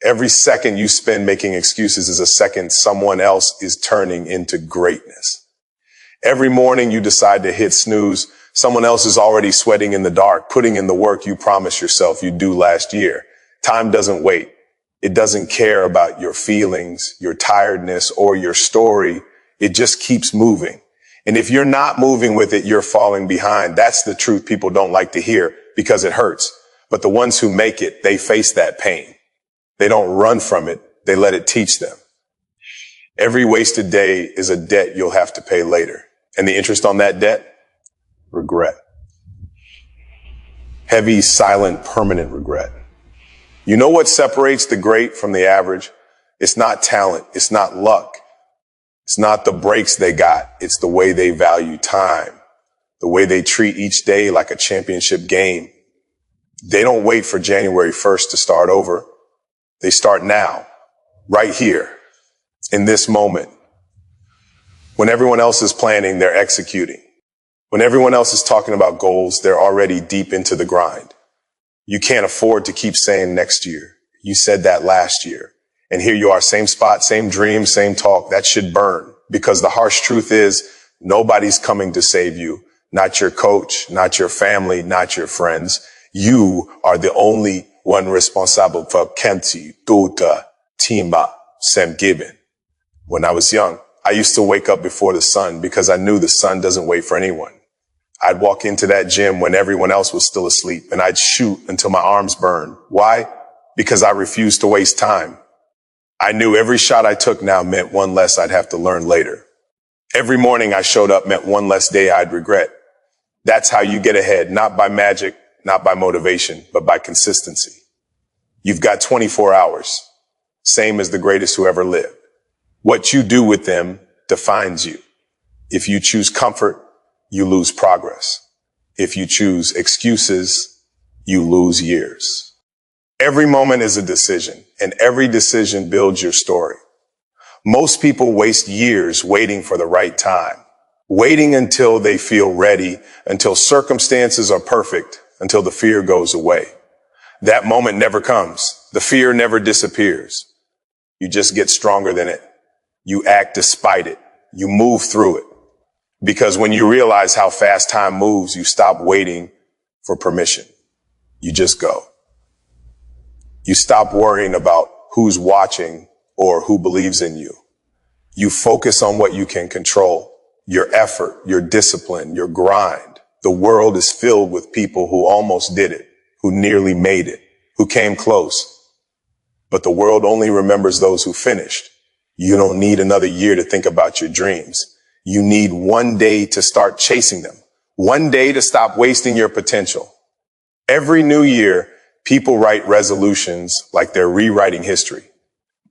Every second you spend making excuses is a second someone else is turning into greatness. Every morning you decide to hit snooze, someone else is already sweating in the dark, putting in the work you promised yourself you'd do last year. Time doesn't wait. It doesn't care about your feelings, your tiredness, or your story. It just keeps moving. And if you're not moving with it, you're falling behind. That's the truth people don't like to hear because it hurts. But the ones who make it, they face that pain. They don't run from it. They let it teach them. Every wasted day is a debt you'll have to pay later. And the interest on that debt? Regret. Heavy, silent, permanent regret. You know what separates the great from the average? It's not talent. It's not luck. It's not the breaks they got. It's the way they value time, the way they treat each day like a championship game. They don't wait for January 1st to start over. They start now, right here, in this moment. When everyone else is planning, they're executing. When everyone else is talking about goals, they're already deep into the grind. You can't afford to keep saying next year. You said that last year. And here you are, same spot, same dream, same talk. That should burn, because the harsh truth is nobody's coming to save you. Not your coach, not your family, not your friends. You are the only one responsible for Kenti, Tuta, Timba, Sam Gibbon. When I was young, I used to wake up before the sun because I knew the sun doesn't wait for anyone. I'd walk into that gym when everyone else was still asleep, and I'd shoot until my arms burned. Why? Because I refused to waste time. I knew every shot I took now meant one less I'd have to learn later. Every morning I showed up meant one less day I'd regret. That's how you get ahead, not by magic, not by motivation, but by consistency. You've got 24 hours, same as the greatest who ever lived. What you do with them defines you. If you choose comfort, you lose progress. If you choose excuses, you lose years. Every moment is a decision, and every decision builds your story. Most people waste years waiting for the right time, waiting until they feel ready, until circumstances are perfect, until the fear goes away. That moment never comes. The fear never disappears. You just get stronger than it. You act despite it. You move through it. Because when you realize how fast time moves, you stop waiting for permission. You just go. You stop worrying about who's watching or who believes in you. You focus on what you can control, your effort, your discipline, your grind. The world is filled with people who almost did it, who nearly made it, who came close. But the world only remembers those who finished. You don't need another year to think about your dreams. You need one day to start chasing them. One day to stop wasting your potential. Every new year, people write resolutions like they're rewriting history,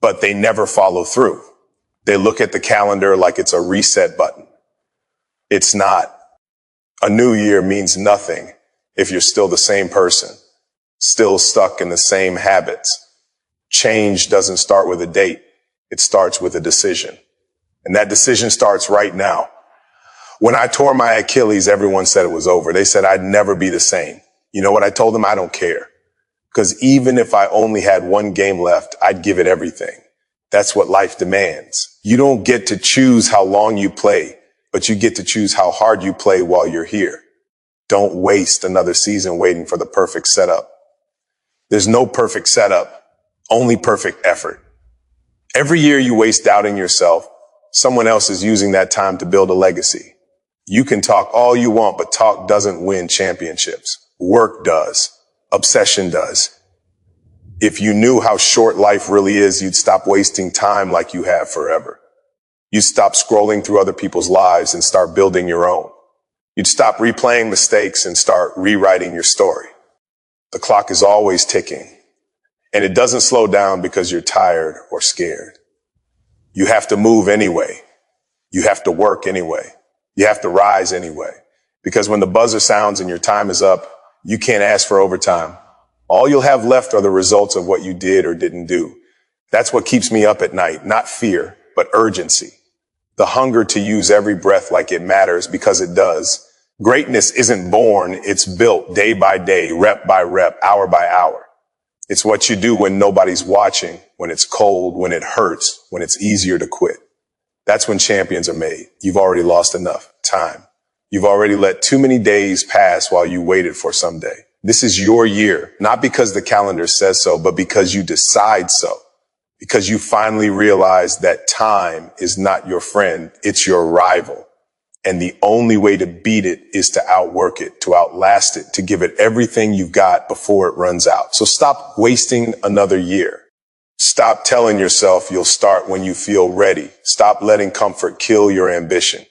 but they never follow through. They look at the calendar like it's a reset button. It's not. A new year means nothing if you're still the same person, still stuck in the same habits. Change doesn't start with a date. It starts with a decision. And that decision starts right now. When I tore my Achilles, everyone said it was over. They said I'd never be the same. You know what I told them? I don't care. Because even if I only had one game left, I'd give it everything. That's what life demands. You don't get to choose how long you play, but you get to choose how hard you play while you're here. Don't waste another season waiting for the perfect setup. There's no perfect setup, only perfect effort. Every year you waste doubting yourself, someone else is using that time to build a legacy. You can talk all you want, but talk doesn't win championships. Work does. Obsession does. If you knew how short life really is, you'd stop wasting time like you have forever. You'd stop scrolling through other people's lives and start building your own. You'd stop replaying mistakes and start rewriting your story. The clock is always ticking, and it doesn't slow down because you're tired or scared. You have to move anyway. You have to work anyway. You have to rise anyway. Because when the buzzer sounds and your time is up, you can't ask for overtime. All you'll have left are the results of what you did or didn't do. That's what keeps me up at night, not fear, but urgency. The hunger to use every breath like it matters, because it does. Greatness isn't born, it's built day by day, rep by rep, hour by hour. It's what you do when nobody's watching, when it's cold, when it hurts, when it's easier to quit. That's when champions are made. You've already lost enough time. You've already let too many days pass while you waited for someday. This is your year, not because the calendar says so, but because you decide so. Because you finally realize that time is not your friend, it's your rival. And the only way to beat it is to outwork it, to outlast it, to give it everything you've got before it runs out. So stop wasting another year. Stop telling yourself you'll start when you feel ready. Stop letting comfort kill your ambition.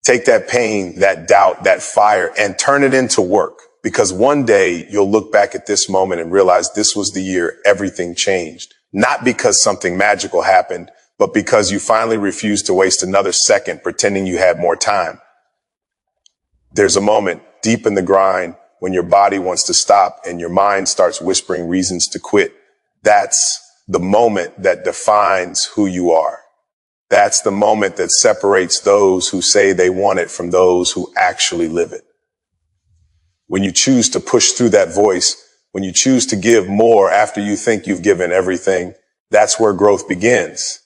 Take that pain, that doubt, that fire, and turn it into work. Because one day you'll look back at this moment and realize this was the year everything changed. Not because something magical happened, but because you finally refused to waste another second pretending you had more time. There's a moment deep in the grind when your body wants to stop and your mind starts whispering reasons to quit. That's the moment that defines who you are. That's the moment that separates those who say they want it from those who actually live it. When you choose to push through that voice, when you choose to give more after you think you've given everything, that's where growth begins.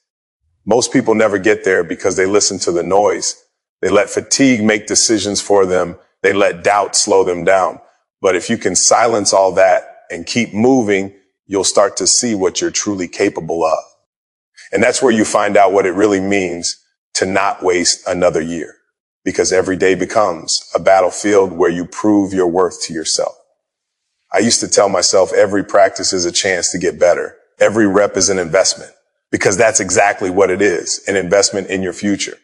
Most people never get there because they listen to the noise. They let fatigue make decisions for them. They let doubt slow them down. But if you can silence all that and keep moving, you'll start to see what you're truly capable of. And that's where you find out what it really means to not waste another year. Because every day becomes a battlefield where you prove your worth to yourself. I used to tell myself every practice is a chance to get better. Every rep is an investment. Because that's exactly what it is, an investment in your future.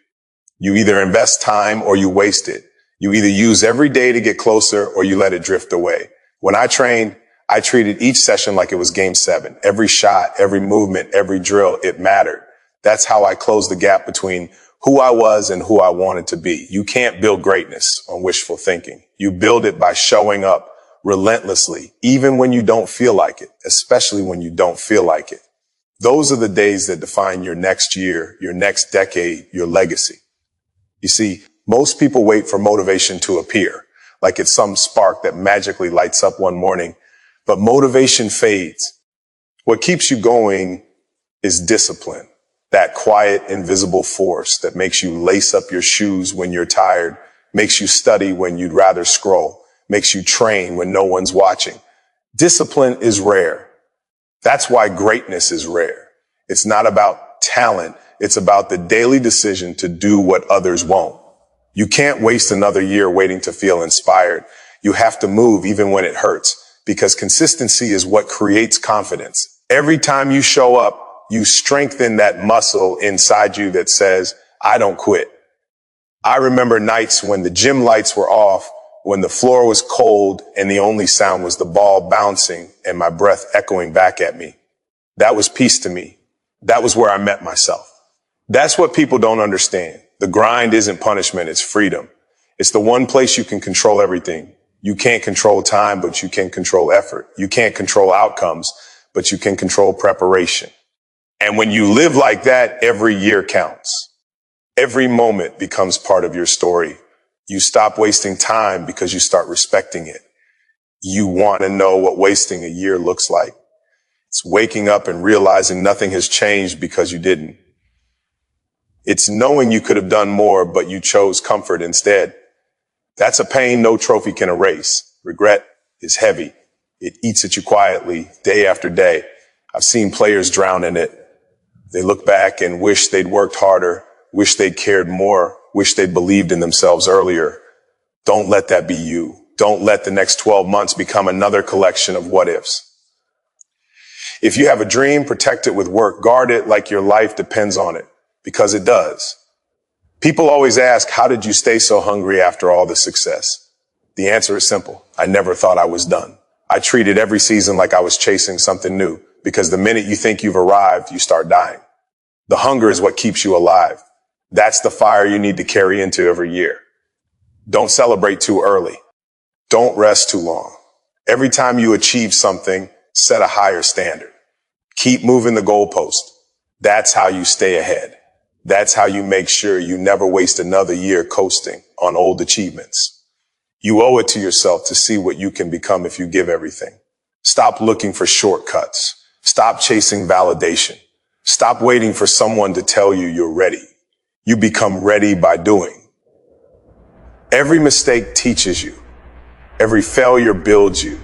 You either invest time or you waste it. You either use every day to get closer or you let it drift away. When I trained, I treated each session like it was game 7. Every shot, every movement, every drill, it mattered. That's how I closed the gap between who I was and who I wanted to be. You can't build greatness on wishful thinking. You build it by showing up relentlessly, even when you don't feel like it, especially when you don't feel like it. Those are the days that define your next year, your next decade, your legacy. You see, most people wait for motivation to appear, like it's some spark that magically lights up one morning. But motivation fades. What keeps you going is discipline, that quiet, invisible force that makes you lace up your shoes when you're tired, makes you study when you'd rather scroll, makes you train when no one's watching. Discipline is rare. That's why greatness is rare. It's not about talent. It's about the daily decision to do what others won't. You can't waste another year waiting to feel inspired. You have to move even when it hurts, because consistency is what creates confidence. Every time you show up, you strengthen that muscle inside you that says, I don't quit. I remember nights when the gym lights were off, when the floor was cold and the only sound was the ball bouncing and my breath echoing back at me. That was peace to me. That was where I met myself. That's what people don't understand. The grind isn't punishment, it's freedom. It's the one place you can control everything. You can't control time, but you can control effort. You can't control outcomes, but you can control preparation. And when you live like that, every year counts. Every moment becomes part of your story. You stop wasting time because you start respecting it. You want to know what wasting a year looks like. It's waking up and realizing nothing has changed because you didn't. It's knowing you could have done more, but you chose comfort instead. That's a pain no trophy can erase. Regret is heavy. It eats at you quietly, day after day. I've seen players drown in it. They look back and wish they'd worked harder, wish they'd cared more, wish they'd believed in themselves earlier. Don't let that be you. Don't let the next 12 months become another collection of what ifs. If you have a dream, protect it with work. Guard it like your life depends on it, because it does. People always ask, how did you stay so hungry after all the success? The answer is simple. I never thought I was done. I treated every season like I was chasing something new, because the minute you think you've arrived, you start dying. The hunger is what keeps you alive. That's the fire you need to carry into every year. Don't celebrate too early. Don't rest too long. Every time you achieve something, set a higher standard. Keep moving the goalpost. That's how you stay ahead. That's how you make sure you never waste another year coasting on old achievements. You owe it to yourself to see what you can become if you give everything. Stop looking for shortcuts. Stop chasing validation. Stop waiting for someone to tell you you're ready. You become ready by doing. Every mistake teaches you. Every failure builds you.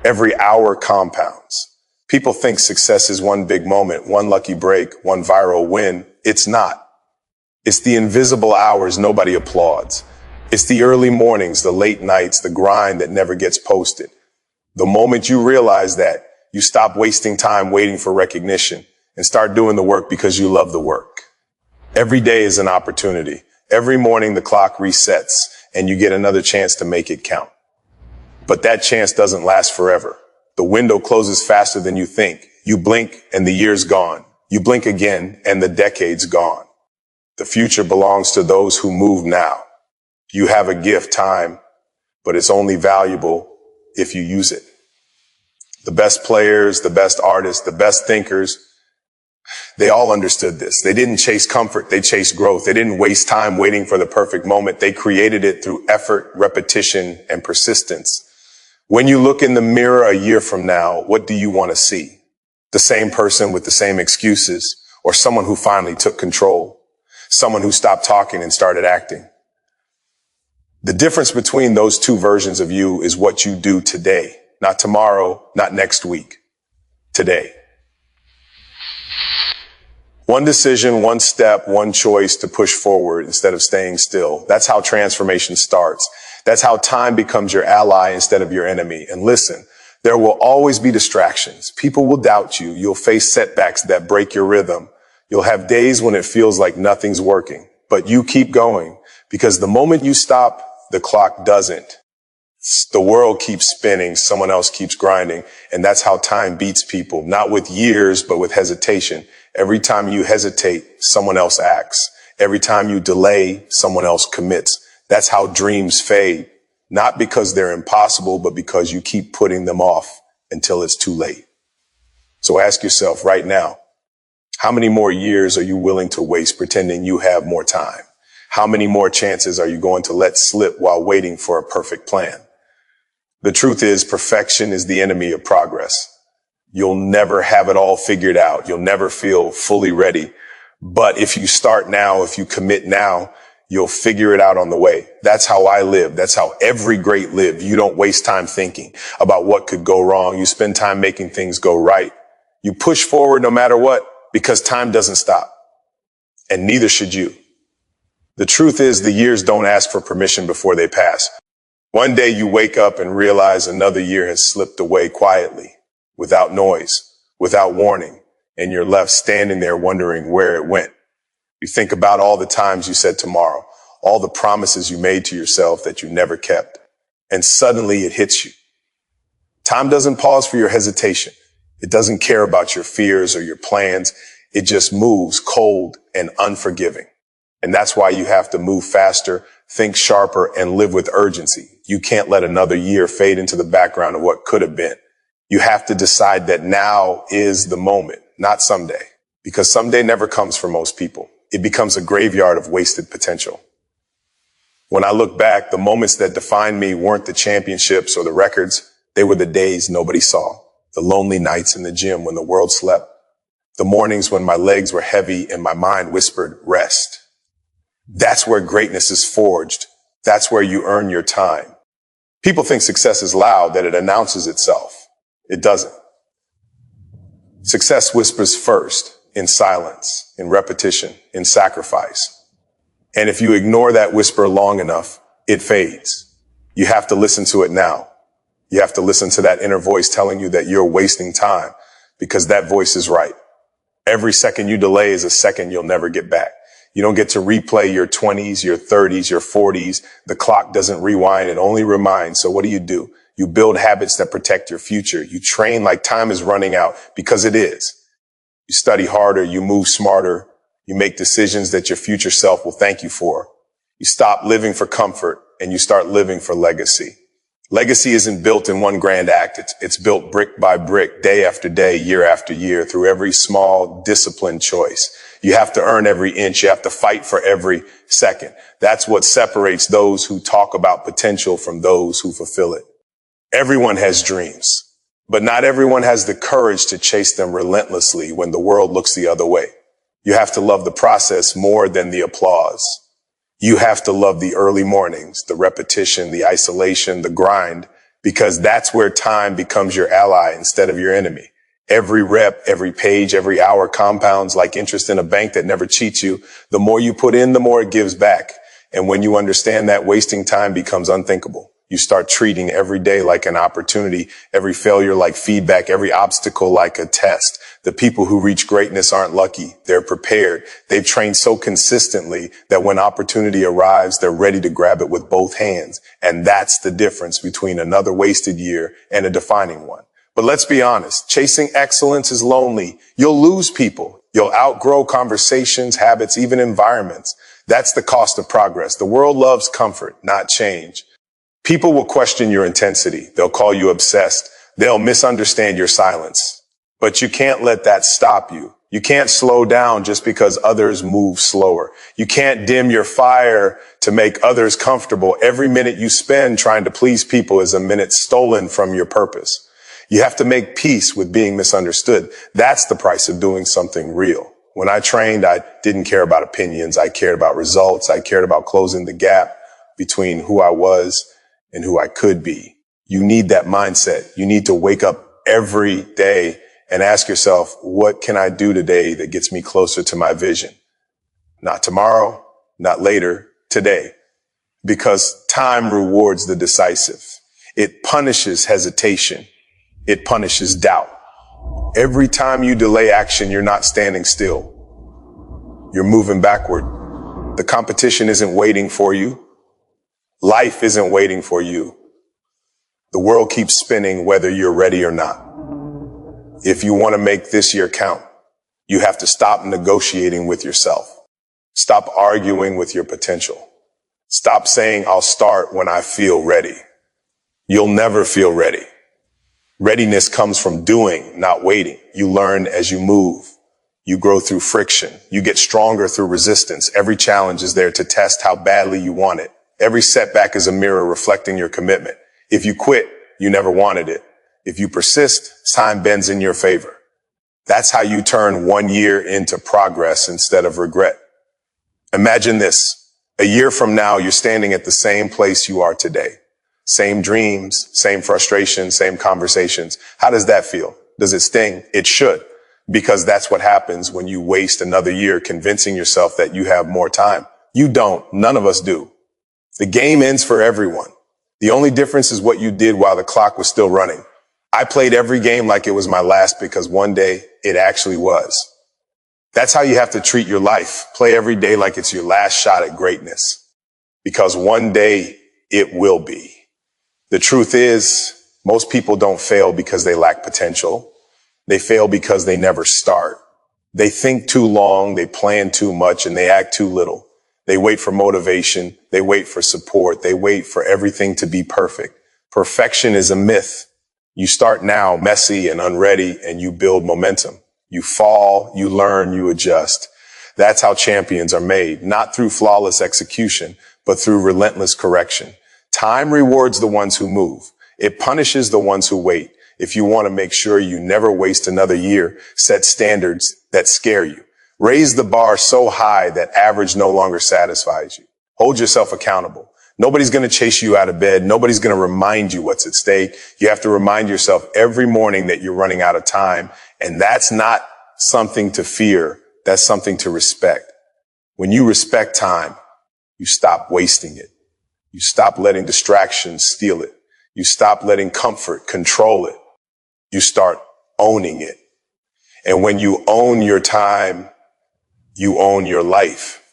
Every hour compounds. People think success is one big moment, one lucky break, one viral win. It's not. It's the invisible hours nobody applauds. It's the early mornings, the late nights, the grind that never gets posted. The moment you realize that, you stop wasting time waiting for recognition and start doing the work because you love the work. Every day is an opportunity. Every morning the clock resets and you get another chance to make it count. But that chance doesn't last forever. The window closes faster than you think. You blink and the year's gone. You blink again and the decade's gone. The future belongs to those who move now. You have a gift, time, but it's only valuable if you use it. The best players, the best artists, the best thinkers, they all understood this. They didn't chase comfort, they chased growth. They didn't waste time waiting for the perfect moment. They created it through effort, repetition, and persistence. When you look in the mirror a year from now, what do you want to see? The same person with the same excuses, or someone who finally took control? Someone who stopped talking and started acting? The difference between those two versions of you is what you do today. Not tomorrow, not next week. Today. One decision, one step, one choice to push forward instead of staying still. That's how transformation starts. That's how time becomes your ally instead of your enemy. And listen, there will always be distractions. People will doubt you. You'll face setbacks that break your rhythm. You'll have days when it feels like nothing's working. But you keep going, because the moment you stop, the clock doesn't. The world keeps spinning, someone else keeps grinding, and that's how time beats people, not with years, but with hesitation. Every time you hesitate, someone else acts. Every time you delay, someone else commits. That's how dreams fade, not because they're impossible, but because you keep putting them off until it's too late. So ask yourself right now, how many more years are you willing to waste pretending you have more time? How many more chances are you going to let slip while waiting for a perfect plan? The truth is, perfection is the enemy of progress. You'll never have it all figured out. You'll never feel fully ready. But if you start now, if you commit now, you'll figure it out on the way. That's how I live. That's how every great live. You don't waste time thinking about what could go wrong. You spend time making things go right. You push forward no matter what, because time doesn't stop. And neither should you. The truth is, the years don't ask for permission before they pass. One day you wake up and realize another year has slipped away quietly, without noise, without warning, and you're left standing there wondering where it went. You think about all the times you said tomorrow, all the promises you made to yourself that you never kept, and suddenly it hits you. Time doesn't pause for your hesitation. It doesn't care about your fears or your plans. It just moves cold and unforgiving. And that's why you have to move faster, think sharper, and live with urgency. You can't let another year fade into the background of what could have been. You have to decide that now is the moment, not someday, because someday never comes for most people. It becomes a graveyard of wasted potential. When I look back, the moments that defined me weren't the championships or the records. They were the days nobody saw, the lonely nights in the gym when the world slept, the mornings when my legs were heavy and my mind whispered, rest. That's where greatness is forged. That's where you earn your time. People think success is loud, that it announces itself. It doesn't. Success whispers first, in silence, in repetition, in sacrifice. And if you ignore that whisper long enough, it fades. You have to listen to it now. You have to listen to that inner voice telling you that you're wasting time, because that voice is right. Every second you delay is a second you'll never get back. You don't get to replay your 20s, your 30s, your 40s. The clock doesn't rewind. It only reminds. So what do? You build habits that protect your future. You train like time is running out, because it is. You study harder. You move smarter. You make decisions that your future self will thank you for. You stop living for comfort and you start living for legacy. Legacy isn't built in one grand act. It's built brick by brick, day after day, year after year, through every small, disciplined choice. You have to earn every inch. You have to fight for every second. That's what separates those who talk about potential from those who fulfill it. Everyone has dreams. But not everyone has the courage to chase them relentlessly when the world looks the other way. You have to love the process more than the applause. You have to love the early mornings, the repetition, the isolation, the grind, because that's where time becomes your ally instead of your enemy. Every rep, every page, every hour compounds like interest in a bank that never cheats you. The more you put in, the more it gives back. And when you understand that, wasting time becomes unthinkable. You start treating every day like an opportunity, every failure like feedback, every obstacle like a test. The people who reach greatness aren't lucky. They're prepared. They've trained so consistently that when opportunity arrives, they're ready to grab it with both hands. And that's the difference between another wasted year and a defining one. But let's be honest, chasing excellence is lonely. You'll lose people. You'll outgrow conversations, habits, even environments. That's the cost of progress. The world loves comfort, not change. People will question your intensity. They'll call you obsessed. They'll misunderstand your silence. But you can't let that stop you. You can't slow down just because others move slower. You can't dim your fire to make others comfortable. Every minute you spend trying to please people is a minute stolen from your purpose. You have to make peace with being misunderstood. That's the price of doing something real. When I trained, I didn't care about opinions. I cared about results. I cared about closing the gap between who I was and who I could be. You need that mindset. You need to wake up every day and ask yourself, what can I do today that gets me closer to my vision? Not tomorrow, not later, today. Because time rewards the decisive. It punishes hesitation. It punishes doubt. Every time you delay action, you're not standing still. You're moving backward. The competition isn't waiting for you. Life isn't waiting for you. The world keeps spinning whether you're ready or not. If you want to make this year count, you have to stop negotiating with yourself. Stop arguing with your potential. Stop saying, I'll start when I feel ready. You'll never feel ready. Readiness comes from doing, not waiting. You learn as you move. You grow through friction. You get stronger through resistance. Every challenge is there to test how badly you want it. Every setback is a mirror reflecting your commitment. If you quit, you never wanted it. If you persist, time bends in your favor. That's how you turn 1 year into progress instead of regret. Imagine this. A year from now, you're standing at the same place you are today. Same dreams, same frustrations, same conversations. How does that feel? Does it sting? It should, because that's what happens when you waste another year convincing yourself that you have more time. You don't. None of us do. The game ends for everyone. The only difference is what you did while the clock was still running. I played every game like it was my last because one day it actually was. That's how you have to treat your life. Play every day like it's your last shot at greatness, because one day it will be. The truth is, most people don't fail because they lack potential. They fail because they never start. They think too long, they plan too much, and they act too little. They wait for motivation. They wait for support. They wait for everything to be perfect. Perfection is a myth. You start now messy and unready, and you build momentum. You fall, you learn, you adjust. That's how champions are made, not through flawless execution, but through relentless correction. Time rewards the ones who move. It punishes the ones who wait. If you want to make sure you never waste another year, set standards that scare you. Raise the bar so high that average no longer satisfies you. Hold yourself accountable. Nobody's going to chase you out of bed. Nobody's going to remind you what's at stake. You have to remind yourself every morning that you're running out of time. And that's not something to fear. That's something to respect. When you respect time, you stop wasting it. You stop letting distractions steal it. You stop letting comfort control it. You start owning it. And when you own your time, you own your life.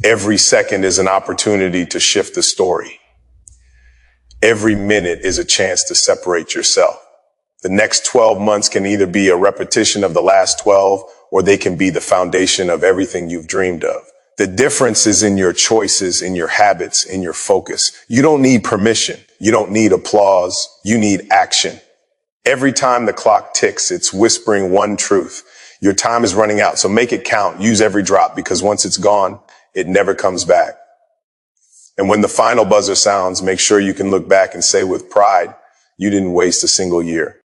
Every second is an opportunity to shift the story. Every minute is a chance to separate yourself. The next 12 months can either be a repetition of the last 12, or they can be the foundation of everything you've dreamed of. The difference is in your choices, in your habits, in your focus. You don't need permission. You don't need applause. You need action. Every time the clock ticks, it's whispering one truth. Your time is running out, so make it count. Use every drop, because once it's gone, it never comes back. And when the final buzzer sounds, make sure you can look back and say with pride, You didn't waste a single year.